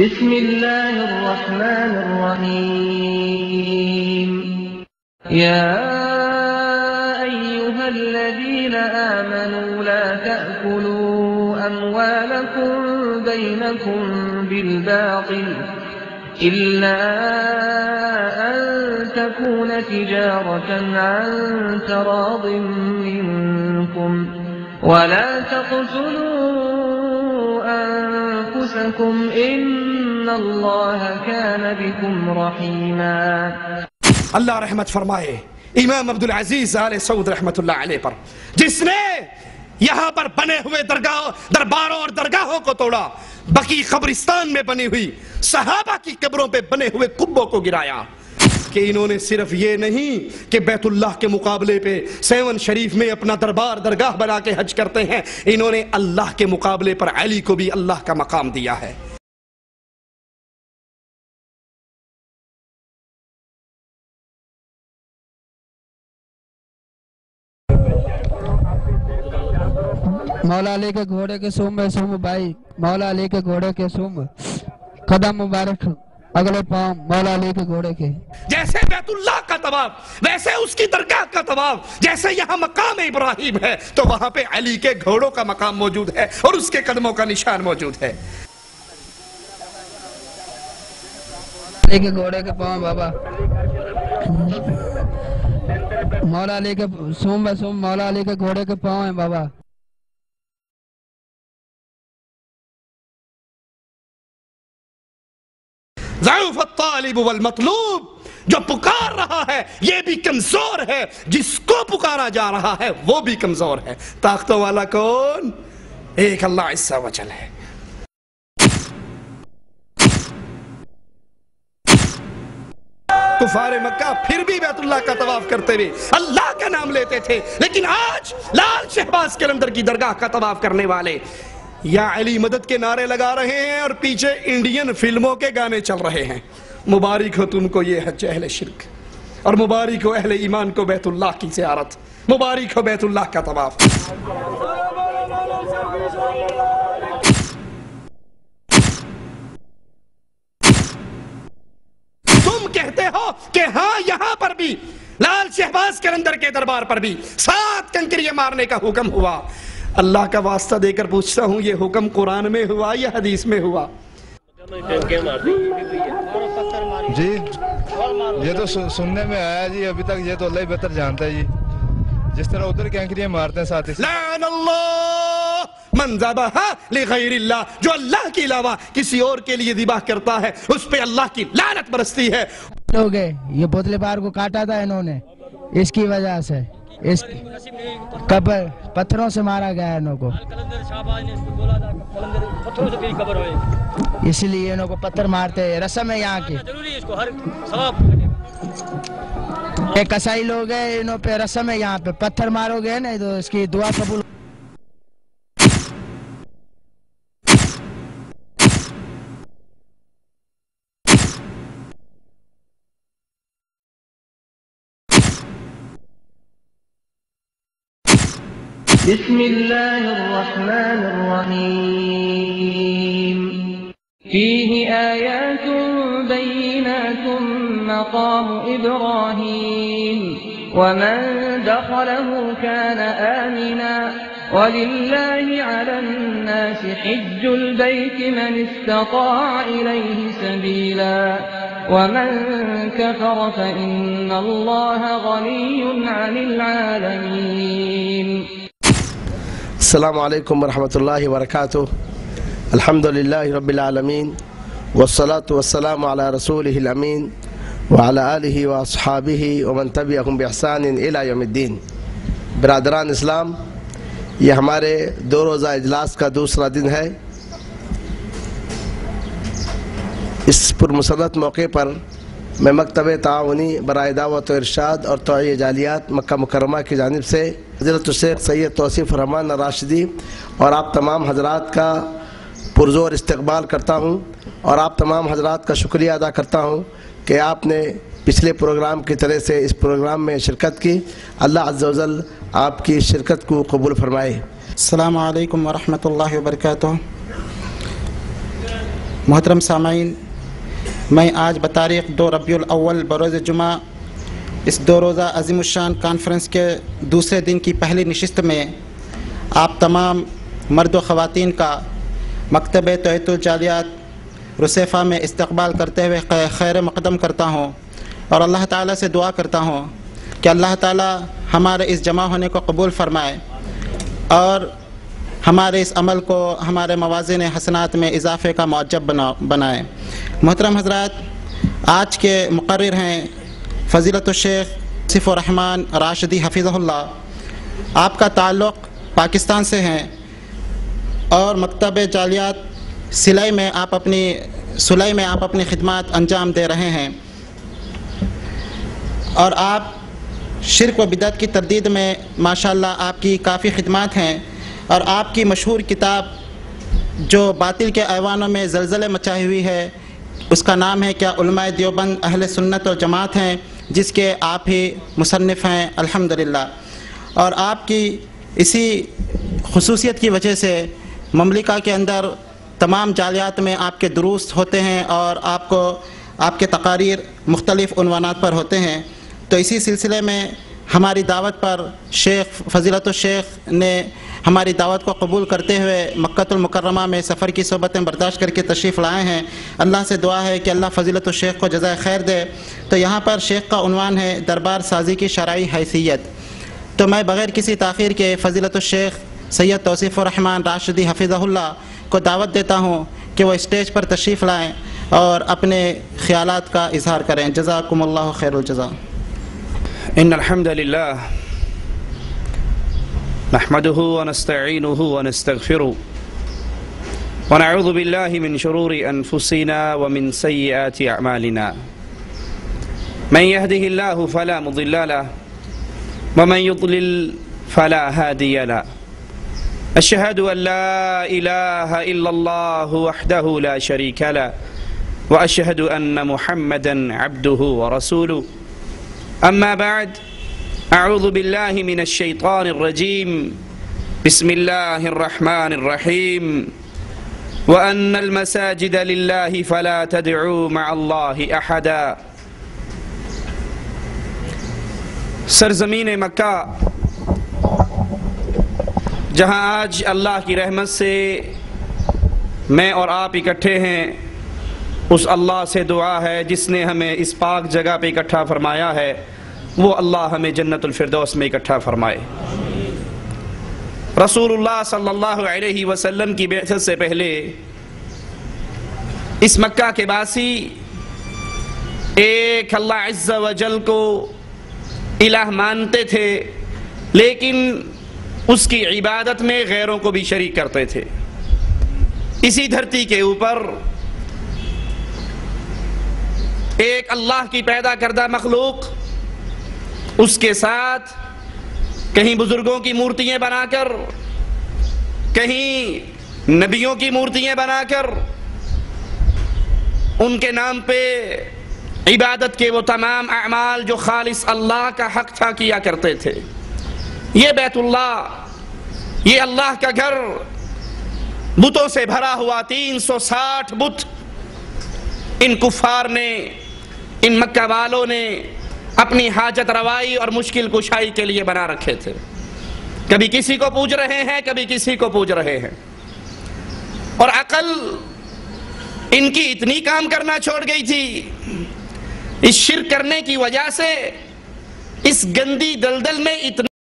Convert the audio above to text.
بسم الله الرحمن الرحيم يا أيها الذين آمنوا لا تأكلوا أموالكم بينكم بالباطل إلا أن تكون تجارة عن تراض منكم ولا تقتلوا أنفسكم إن الله كان بكم رحيما۔ اللہ رحمت فرمائے امام عبدالعزیز آل سعود رحمت اللہ علیہ پر، جس نے یہاں پر بنے ہوئے درباروں اور درگاہوں کو توڑا، بقی قبرستان میں بنی ہوئی صحابہ کی قبروں پہ بنے ہوئے قبوں کو گرایا، کہ انہوں نے صرف یہ نہیں کہ بیت اللہ کے مقابلے پہ سیون شریف میں اپنا دربار درگاہ بنا کے حج کرتے ہیں، انہوں نے اللہ کے مقابلے پر علی کو بھی اللہ کا مقام دیا ہے۔ مولا علی کے گھوڑے کے سوم میں سوم بھائی، مولا علی کے گھوڑے کے سوم قدم مبارک اگلے پاؤں مولا علی کے گھوڑے کے۔ جیسے بیت اللہ کا طواف، ویسے اس کی درگاہ کا طواف، جیسے یہاں مقام ابراہیم ہے تو وہاں پہ علی کے گھوڑوں کا مقام موجود ہے اور اس کے قدموں کا نشان موجود ہے۔ علی کے گھوڑے کے پاؤں بابا، مولا علی کے سوم میں سوم مولا علی کے گھوڑے کے پاؤں ہیں بابا۔ ضعف الطالب والمطلوب، جو پکار رہا ہے یہ بھی کمزور ہے، جس کو پکارا جا رہا ہے وہ بھی کمزور ہے۔ طاقتوں والا کون؟ ایک اللہ عز و جل ہے۔ کفار مکہ پھر بھی بیت اللہ کا طواف کرتے ہوئے اللہ کا نام لیتے تھے، لیکن آج لال شہباز قلندر کی درگاہ کا طواف کرنے والے یا علی مدد کے نعرے لگا رہے ہیں اور پیچھے انڈین فلموں کے گانے چل رہے ہیں۔ مبارک ہو تم کو یہ حج اہل شرک، اور مبارک ہو اہل ایمان کو بیت اللہ کی زیارت، مبارک ہو بیت اللہ کا طواف۔ تم کہتے ہو کہ ہاں یہاں پر بھی لال شہباز قلندر کے دربار پر بھی 7 کنکریاں مارنے کا حکم ہوا۔ اللہ کا واسطہ دے کر پوچھتا ہوں، یہ حکم قرآن میں ہوا یا حدیث میں ہوا؟ جی یہ تو سننے میں آیا جی، ابھی تک یہ تو اللہ ہی بہتر جانتا ہے جی، جس طرح ادھر کینکریاں مارتے ہیں ساتھ ہی۔ لعن اللہ من ذبح لغیر اللہ، جو اللہ کے علاوہ کسی اور کے لیے ذبح کرتا ہے اس پہ اللہ کی لعنت برستی ہے۔ لوگ یہ پتلے پار کو کاٹا تھا انہوں نے، اس کی وجہ سے اس قبر پتھروں سے مارا گیا انہوں کو، اس لیے انہوں کو پتھر مارتے ہیں، رسم ہے یہاں کی۔ ایک قصائی لوگ ہیں، انہوں پہ رسم ہے یہاں پہ، پتھر مارو گے نا تو اس کی دعا قبول۔ بسم الله الرحمن الرحيم فيه آيات بينات مقام إبراهيم ومن دخله كان آمنا ولله على الناس حج البيت من استطاع إليه سبيلا ومن كفر فإن الله غني عن العالمين۔ السلام علیکم ورحمۃ اللہ وبرکاتہ۔ الحمدللہ رب العالمین والصلاة والسلام علی رسولہ الامین وعلی آلہ واصحابہ ومن تبعہم بإحسان الی یوم الدین۔ برادران اسلام، یہ ہمارے 2 روزہ اجلاس کا دوسرا دن ہے۔ اس پرمسرت موقع پر میں مکتب تعاونی برائے دعوت و ارشاد اور توعیہ جالیات مکہ مکرمہ کی جانب سے حضرت الشیخ سید توصیف الرحمن الراشدی اور آپ تمام حضرات کا پرزور استقبال کرتا ہوں، اور آپ تمام حضرات کا شکریہ ادا کرتا ہوں کہ آپ نے پچھلے پروگرام کی طرح سے اس پروگرام میں شرکت کی۔ اللہ عز و جل آپ کی شرکت کو قبول فرمائے۔ السلام علیکم ورحمۃ اللہ وبرکاتہ۔ محترم سامعین، میں آج بتاریخ 2 ربیع الاول بروز جمعہ اس 2 روزہ عظیم الشان کانفرنس کے دوسرے دن کی پہلی نشست میں آپ تمام مرد و خواتین کا مکتب توحید الجالیات رسیفہ میں استقبال کرتے ہوئے خیر مقدم کرتا ہوں اور اللہ تعالیٰ سے دعا کرتا ہوں کہ اللہ تعالیٰ ہمارے اس جمع ہونے کو قبول فرمائے اور ہمارے اس عمل کو ہمارے موازن حسنات میں اضافے کا موجب بنائے۔ محترم حضرات، آج کے مقرر ہیں فضیلت الشیخ آصف الرحمن راشدی حفظہ اللہ۔ آپ کا تعلق پاکستان سے ہے اور مکتب جالیات صلح میں آپ اپنی خدمات انجام دے رہے ہیں اور آپ شرک و بدعت کی تردید میں ماشاءاللہ آپ کی کافی خدمات ہیں اور آپ کی مشہور کتاب جو باطل کے ایوانوں میں زلزلے مچائی ہوئی ہے اس کا نام ہے کیا علماء دیوبند اہل سنت و جماعت ہیں، جس کے آپ ہی مصنف ہیں الحمدللہ۔ اور آپ کی اسی خصوصیت کی وجہ سے مملکہ کے اندر تمام جالیات میں آپ کے دروس ہوتے ہیں اور آپ کے تقاریر مختلف عنوانات پر ہوتے ہیں۔ تو اسی سلسلے میں ہماری دعوت پر شیخ فضیلت الشیخ نے ہماری دعوت کو قبول کرتے ہوئے مکہ المکرمہ میں سفر کی صحبتیں برداشت کر کے تشریف لائے ہیں۔ اللہ سے دعا ہے کہ اللہ فضیلت الشیخ کو جزائے خیر دے۔ تو یہاں پر شیخ کا عنوان ہے دربار سازی کی شرعی حیثیت۔ تو میں بغیر کسی تاخیر کے فضیلت الشیخ سید توصیف الرحمن راشدی حفظہ اللہ کو دعوت دیتا ہوں کہ وہ اسٹیج پر تشریف لائیں اور اپنے خیالات کا اظہار کریں۔ جزاکم اللہ خیر الجزا۔ ان الحمد للہ نحمده ونستعینه ونستغفره ونعوذ باللہ من شرور انفسنا ومن سیئات اعمالنا من يهده الله فلا مضل له ومن يضلل فلا هادي له اشهد ان لا اله الا الله وحده لا شريك له واشهد ان محمدا عبده ورسوله اما بعد اعوذ باللہ من الشیطان الرجیم بسم اللہ الرحمن الرحیم وان المساجد للہ فلا تدعوا مع اللہ احدا۔ سرزمین مکہ جہاں آج اللہ کی رحمت سے میں اور آپ اکٹھے ہیں، اس اللہ سے دعا ہے جس نے ہمیں اس پاک جگہ پہ اکٹھا فرمایا ہے، وہ اللہ ہمیں جنت الفردوس میں اکٹھا فرمائے۔ رسول اللہ صلی اللہ علیہ وسلم کی بعثت سے پہلے اس مکہ کے باسی ایک اللہ عز و جل کو الہ مانتے تھے، لیکن اس کی عبادت میں غیروں کو بھی شریک کرتے تھے۔ اسی دھرتی کے اوپر ایک اللہ کی پیدا کردہ مخلوق اس کے ساتھ کہیں بزرگوں کی مورتیاں بنا کر، کہیں نبیوں کی مورتیاں بنا کر ان کے نام پہ عبادت کے وہ تمام اعمال جو خالص اللہ کا حق تھا کیا کرتے تھے۔ یہ بیت اللہ، یہ اللہ کا گھر بتوں سے بھرا ہوا 360 بت ان کفار نے، ان مکہ والوں نے اپنی حاجت روائی اور مشکل کشائی کے لیے بنا رکھے تھے۔ کبھی کسی کو پوج رہے ہیں، کبھی کسی کو پوج رہے ہیں، اور عقل ان کی اتنی کام کرنا چھوڑ گئی تھی اس شرک کرنے کی وجہ سے، اس گندی دلدل میں اتنا